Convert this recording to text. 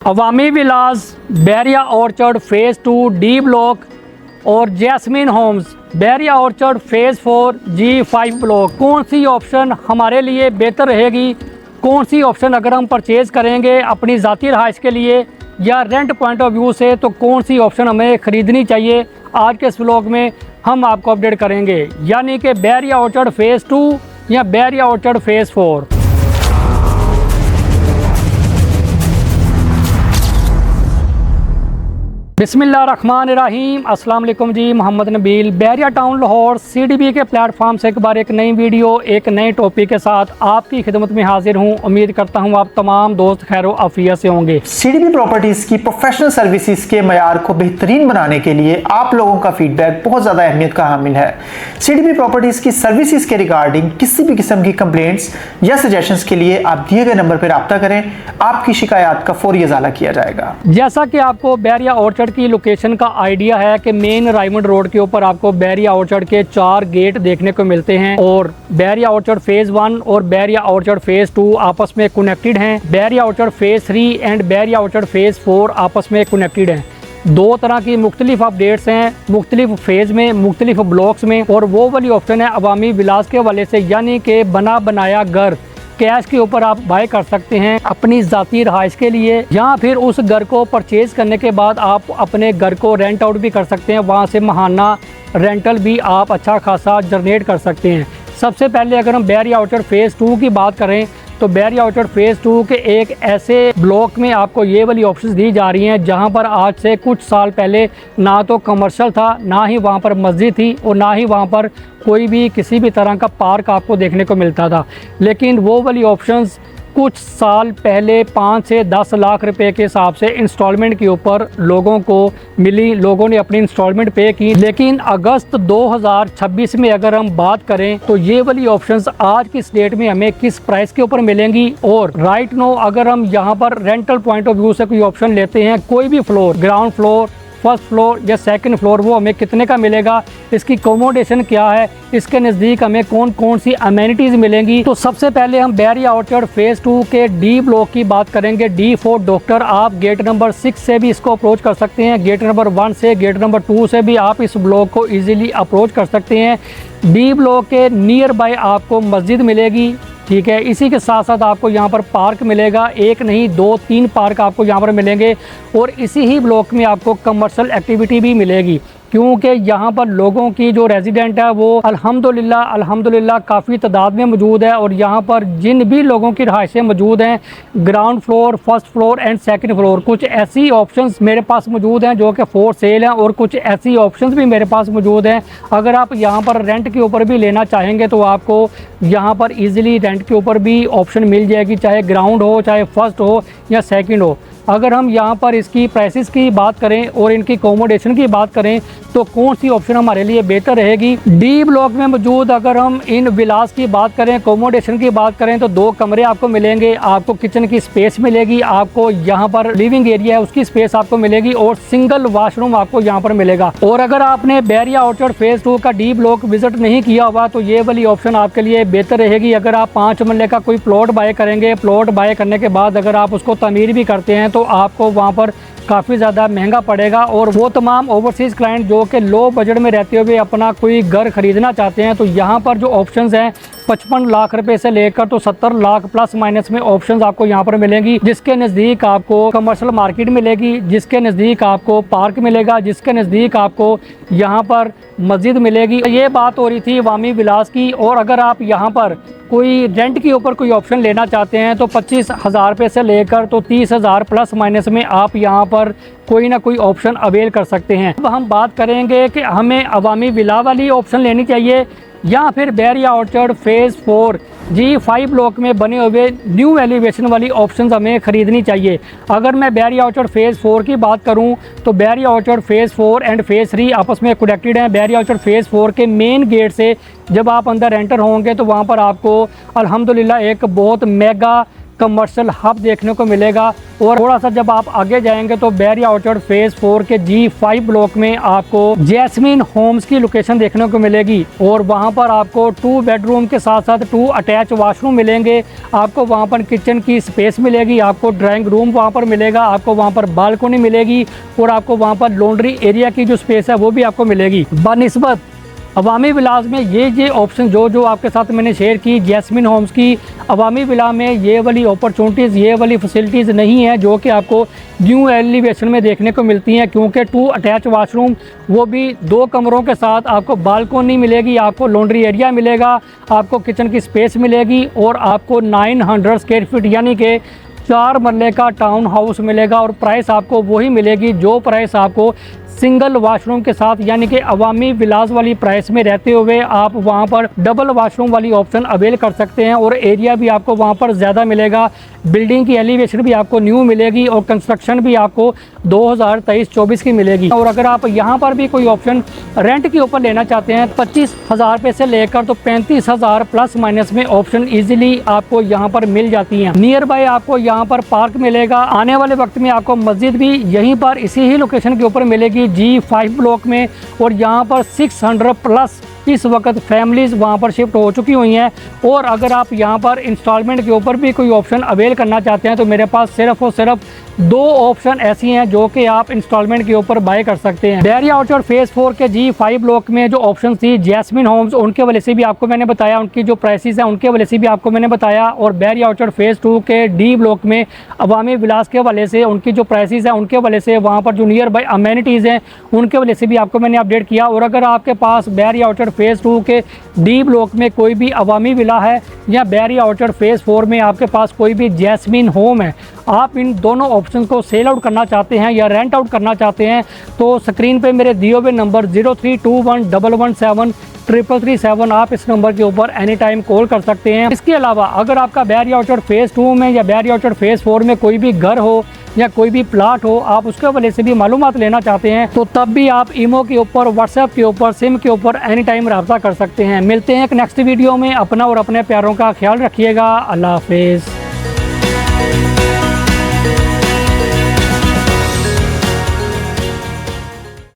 अवामी Vilas, Bahria orchard Phase 2 D block और Jasmine Homes Bahria orchard phase 4 G5 block, कौन सी option हमारे लिए बेहतर रहेगी? कौन सी ऑप्शन अगर हम परचेज़ करेंगे अपनी ज़ाती रहाइश के लिए या रेंट पॉइंट ऑफ व्यू से, तो कौन सी ऑप्शन हमें ख़रीदनी चाहिए? आज के इस व्लॉग में हम आपको अपडेट करेंगे, यानी कि बैरिया ऑर्चर्ड फेज़ 2 या बैरिया ऑर्चर्ड फेज़ 4। बिस्मिल्लाहिर्रहमानिर्रहीम, अस्सलाम वालेकुम जी। मोहम्मद नबील बैरिया टाउन लाहौर CDB के प्लेटफॉर्म से एक बार एक नई वीडियो एक नए टॉपिक के साथ आपकी खिदमत में हाजिर हूँ। उम्मीद करता हूँ आप तमाम दोस्त खैर आफियत से होंगे। CDB प्रॉपर्टीज की प्रोफेशनल सर्विसेज के मयार को बेहतरीन बनाने के लिए आप लोगों का फीडबैक बहुत ज़्यादा अहमियत का हामिल है। CDB प्रॉपर्टीज की सर्विसेज के रिगार्डिंग किसी भी किस्म की कंप्लेंट्स या सजेशंस के लिए आप दिए गए नंबर पर रब्ता करें, आपकी शिकायत का फौरी इजाला किया जाएगा। जैसा कि आपको बैरिया ऑर्चर्ड की लोकेशन का आइडिया है कि मेन रायमंड रोड के ऊपर आपको बैरिया ऑर्चर्ड के 4 गेट देखने को मिलते हैं और बैरिया ऑर्चर्ड फेज़ 1 और बैरिया ऑर्चर्ड फेज़ 2 आपस में कनेक्टेड हैं। Bairiya orchard phase 3 and Bairiya orchard phase 4 आपस में कनेक्टेड हैं। दो तरह की मुख्तलिफ अपडेट्स हैं, मुख्तलिफ फेज़ में, मुख्तलिफ ब्लॉक्स में। और वो वाली ऑप्शन है अवामी विलास के हवाले से, यानी कि बना बनाया घर कैश के ऊपर आप बाय कर सकते हैं अपनी ज़ाती रहाइश के लिए, या फिर उस घर को परचेज़ करने के बाद आप अपने घर को रेंट आउट भी कर सकते हैं। वहाँ से महाना रेंटल भी आप अच्छा खासा जनरेट कर सकते हैं। सबसे पहले अगर हम बैरिया ऑर्चर्ड फेज़ 2 की बात करें तो बैरिया ऑर्चर्ड फेज़ 2 के एक ऐसे ब्लॉक में आपको ये वाली ऑप्शंस दी जा रही हैं जहां पर आज से कुछ साल पहले ना तो कमर्शियल था, ना ही वहां पर मस्जिद थी और ना ही वहां पर कोई भी किसी भी तरह का पार्क आपको देखने को मिलता था। लेकिन वो वाली ऑप्शंस कुछ साल पहले 5 से 10 लाख रुपए के हिसाब से इंस्टॉलमेंट के ऊपर लोगों को मिली, लोगों ने अपनी इंस्टॉलमेंट पे की। लेकिन अगस्त 2026 में अगर हम बात करें तो ये वाली ऑप्शंस आज की डेट में हमें किस प्राइस के ऊपर मिलेंगी। और राइट नो अगर हम यहाँ पर रेंटल पॉइंट ऑफ व्यू से कोई ऑप्शन लेते हैं, कोई भी floor, ground floor, first floor या सेकंड फ्लोर, वो हमें कितने का मिलेगा, इसकी अकोमोडेशन क्या है, इसके नज़दीक हमें कौन कौन सी अमेनिटीज़ मिलेंगी। तो सबसे पहले हम बैरिया ऑर्चर्ड फेज़ 2 के D ब्लॉक की बात करेंगे। D4 डॉक्टर, आप गेट नंबर 6 से भी इसको अप्रोच कर सकते हैं। गेट नंबर 1 से, गेट नंबर 2 से भी आप इस ब्लॉक को ईजिली अप्रोच कर सकते हैं। D ब्लॉक के नियर बाय आपको मस्जिद मिलेगी, ठीक है। इसी के साथ साथ आपको यहाँ पर पार्क मिलेगा, एक नहीं 2-3 पार्क आपको यहाँ पर मिलेंगे। और इसी ही ब्लॉक में आपको कमर्शियल एक्टिविटी भी मिलेगी, क्योंकि यहाँ पर लोगों की जो रेजिडेंट है वो अल्हम्दुलिल्लाह काफ़ी तादाद में मौजूद है। और यहाँ पर जिन भी लोगों की रहाइशें मौजूद हैं, ground floor, first floor and second floor, कुछ ऐसी ऑप्शंस मेरे पास मौजूद हैं जो कि फॉर सेल हैं और कुछ ऐसी ऑप्शंस भी मेरे पास मौजूद हैं। अगर आप यहाँ पर रेंट के ऊपर भी लेना चाहेंगे तो आपको यहाँ पर ईज़िली रेंट के ऊपर भी ऑप्शन मिल जाएगी, चाहे ग्राउंड हो, चाहे फर्स्ट हो या सेकंड हो। अगर हम यहाँ पर इसकी प्राइसेस की बात करें और इनकी अकोमोडेशन की बात करें तो कौन सी ऑप्शन हमारे लिए बेहतर रहेगी? D ब्लॉक में मौजूद अगर हम इन विलास की बात करें, अकोमोडेशन की बात करें तो 2 कमरे आपको मिलेंगे, आपको किचन की स्पेस मिलेगी, आपको यहाँ पर लिविंग एरिया है उसकी स्पेस आपको मिलेगी और सिंगल वाशरूम आपको यहाँ पर मिलेगा। और अगर आपने बैरिया ऑर्चर्ड फेज़ 2 का D ब्लॉक विजिट नहीं किया हुआ तो ये वाली ऑप्शन आपके लिए बेहतर रहेगी। अगर आप 5 मरले का कोई प्लॉट बाय करेंगे, प्लॉट बाय करने के बाद अगर आप उसको तमीर भी करते हैं तो आपको वहाँ पर काफ़ी ज़्यादा महंगा पड़ेगा। और वो तमाम ओवरसीज़ क्लाइंट जो कि लो बजट में रहते हुए अपना कोई घर ख़रीदना चाहते हैं, तो यहाँ पर जो ऑप्शंस हैं 55 लाख रुपए से लेकर तो 70 लाख प्लस माइनस में ऑप्शंस आपको यहाँ पर मिलेंगी। जिसके नज़दीक आपको कमर्शियल मार्केट मिलेगी, जिसके नज़दीक आपको पार्क मिलेगा, जिसके नज़दीक आपको यहाँ पर मस्जिद मिलेगी। ये बात हो रही थी अवामी विलास की। और अगर आप यहाँ पर कोई रेंट के ऊपर कोई ऑप्शन लेना चाहते हैं तो 25,000 रुपये से लेकर तो 30,000 प्लस माइनस में आप यहाँ पर कोई ना कोई ऑप्शन अवेल कर सकते हैं। अब हम बात करेंगे कि हमें अवामी विला वाली ऑप्शन लेनी चाहिए या फिर Bairiya orchard phase 4 G5 block में बने हुए न्यू एलिवेशन वाली ऑप्शंस हमें ख़रीदनी चाहिए। अगर मैं बैरिया ऑर्चर्ड फेज़ 4 की बात करूं तो Bairiya orchard phase 4 and phase 3 आपस में कनेक्टेड हैं। बैरिया ऑर्चर्ड फेज़ 4 के मेन गेट से जब आप अंदर एंटर होंगे तो वहां पर आपको अल्हम्दुलिल्लाह एक बहुत मेगा कमर्शियल हब देखने को मिलेगा। और थोड़ा सा जब आप आगे जाएंगे तो बैरिया ऑर्चर्ड फेज़ 4 के G5 ब्लॉक में आपको जैस्मिन होम्स की लोकेशन देखने को मिलेगी और वहां पर आपको 2 बेडरूम के साथ साथ 2 अटैच वॉशरूम मिलेंगे। आपको वहां पर किचन की स्पेस मिलेगी, आपको ड्राइंग रूम वहां पर मिलेगा, आपको वहां पर बालकनी मिलेगी और आपको वहां पर लॉन्ड्री एरिया की जो स्पेस है वो भी आपको मिलेगी। बनिस्बत अवामी विलास में ये ऑप्शन जो आपके साथ मैंने शेयर की जैस्मिन होम्स की, अवामी विला में ये वाली अपॉर्चुनिटीज़, ये वाली फैसिलिटीज़ नहीं है जो कि आपको न्यू एलिवेशन में देखने को मिलती हैं, क्योंकि 2 अटैच वाशरूम, वो भी 2 कमरों के साथ, आपको बालकनी मिलेगी, आपको लॉन्ड्री एरिया मिलेगा, आपको किचन की स्पेस मिलेगी और आपको 900 स्क्वायर फीट यानी कि 4 मरले का टाउन हाउस मिलेगा। और प्राइस आपको वही मिलेगी जो प्राइस आपको सिंगल वॉशरूम के साथ यानी कि अवामी विलास वाली प्राइस में रहते हुए आप वहां पर डबल वॉशरूम वाली ऑप्शन अवेल कर सकते हैं। और एरिया भी आपको वहां पर ज़्यादा मिलेगा, बिल्डिंग की एलिवेशन भी आपको न्यू मिलेगी और कंस्ट्रक्शन भी आपको 2023-24 की मिलेगी। और अगर आप यहां पर भी कोई ऑप्शन रेंट के ऊपर लेना चाहते हैं 25,000 रुपये से लेकर तो 35,000 प्लस माइनस में ऑप्शन ईजिली आपको यहाँ पर मिल जाती हैं। नियर बाय आपको यहाँ पर पार्क मिलेगा। आने वाले वक्त में आपको मस्जिद भी यहीं पर इसी ही लोकेशन के ऊपर मिलेगी G5 ब्लॉक में। और यहाँ पर 600 प्लस इस वक्त फैमिलीज़ वहाँ पर शिफ्ट हो चुकी हुई हैं। और अगर आप यहाँ पर इंस्टॉलमेंट के ऊपर भी कोई ऑप्शन अवेल करना चाहते हैं तो मेरे पास सिर्फ और सिर्फ 2 ऑप्शन ऐसी हैं जो कि आप इंस्टॉलमेंट के ऊपर बाय कर सकते हैं। बैरिया ऑर्चर्ड फेज़ 4 के G5 ब्लॉक में जो ऑप्शन थी जैस्मिन होम्स, उनके वजह से भी आपको मैंने बताया, उनकी जो प्राइसेस हैं उनके वजह से भी आपको मैंने बताया। और बैरिया ऑर्चर्ड फेज़ 2 के D ब्लॉक में अवामी विलास के हवाले से उनकी जो प्राइसेस हैं उनके वजह से, वहाँ पर जो नियर बाय अमेनिटीज़ हैं उनके वजह से भी आपको मैंने अपडेट किया। और अगर आपके पास बैरिया ऑर्चर्ड फेज़ 2 के D ब्लॉक में कोई भी अवामी विला है या बैरिया ऑर्चर्ड फेज़ 4 में आपके पास कोई भी जैस्मिन होम है, आप इन दोनों ऑप्शन को सेल आउट करना चाहते हैं या रेंट आउट करना चाहते हैं तो स्क्रीन पे मेरे दिए हुए नंबर 0321117337 आप इस नंबर के ऊपर एनी टाइम कॉल कर सकते हैं। इसके अलावा अगर आपका बैरिया ऑर्चर्ड फेज़ 2 में या बैरिया ऑर्चर्ड फेज़ 4 में कोई भी घर हो या कोई भी प्लाट हो, आप उसके वजह से भी मालूमात लेना चाहते हैं तो तब भी आप ईमो के ऊपर, व्हाट्सएप के ऊपर, सिम के ऊपर एनी टाइम रब्ता कर सकते हैं। मिलते हैं एक नेक्स्ट वीडियो में। अपना और अपने प्यारों का ख्याल रखिएगा। अल्लाह हाफिज़।